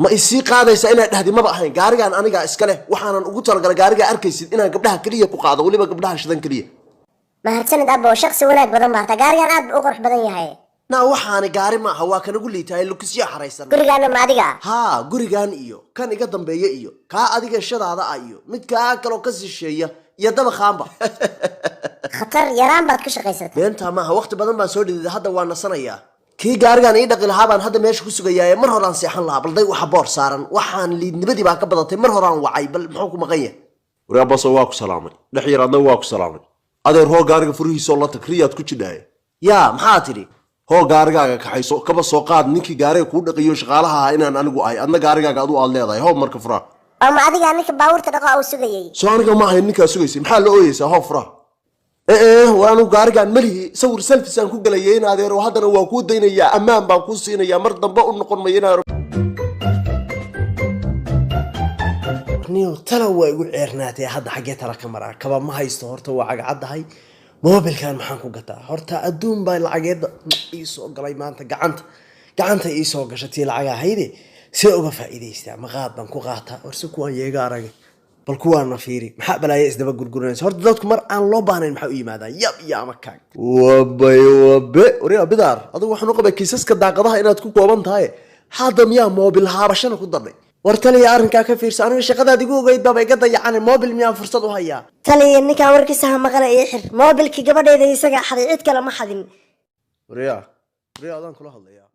ma isii qaadaysa inaad dhahdi maba ahayn gaarigan aniga iska leh waxaanan ugu talagalay gaariga arkaysid inaan gabdhaha kaliya ku qaado waliba gabdhaha shidan kaliya mahadsanid abbo shakhsi wanaag badan baa gaarigan aad u qurux badan yahay na waxaani gaari ma aha waa kan ugu liitaay lukisyo xaraysan gurigaana ma adiga ha gurigan iyo kan iga dambeeya iyo ka adiga shadaada iyo mid ka kale oo ka shisheeya iyo daba qaamba khatar yaraan baad ka shaqaysatay beenta ma aha waqti badan baan soo dhiday hadda waan nasanayaa kii gaarigan ii dhaqi lahaa baan hadda meesha ku sugayaa mar horaan seexan lahaa balday waxa boor saaran waxaan liidnibadii baa ka badatay mar horaan wacay bal muxuu ku maqan yahay waraabaso waa ku salaamay dhaxyaraadna waa ku salaamay adeer hoo gaariga furihiisa la takriyaad ku jidhaay yaa maxaa tiri hoo gaarigaaga kaxayso kaba soo qaad ninkii gaariga kuu dhaqiyo shaqaalaha inaan anigu ahay adna gaarigaaga adu aad leedahay hoo marka furaa ama adiga ninka baawurta dhaqo uu sugayay soo aniga ma ahayn ninkaa sugaysay maxaa la ooyeysaa hoo furaa waanu gaarigan malihi sawir selfies aan ku galayay in adeero haddana waa kuu daynayaa ammaan baan kuu siinayaa mar dambe u noqon mayo niyo tala waa igu ceernaatay hadda xaggee tala ka maraa kaba ma haysto horta waa cagacaddahay moobilkan maxaan ku gataa horta adduun baa lacageeda ii soo galay maanta gacanta ii soo gashatay lacaga hayde see uga faa'iidaystaa maqaad baan ku qaataa warse kuwaan yeega aragay bal kuwaana fiiri maxaa balaaye isdaba gurguranaysa horta dadku mar aan loo baahnayn maxaa u yimaadaan yab iyo ama kaag wabe wariya bidaar adigu waxaan u qabay kiisaska daaqadaha inaad ku kooban tahay hadda miyaa moobil haabashana ku darnay war taliya arrinkaa ka fiirsa aniga shaqadaad igu ogeyd baaba iga dayacane moobil miyaa fursad u hayaa taliya ninkaan warkiisa ha maqala ii xir moobilkii gabadheeda isaga xaday cid kale ma xadin wariya adaan kula hadlayaa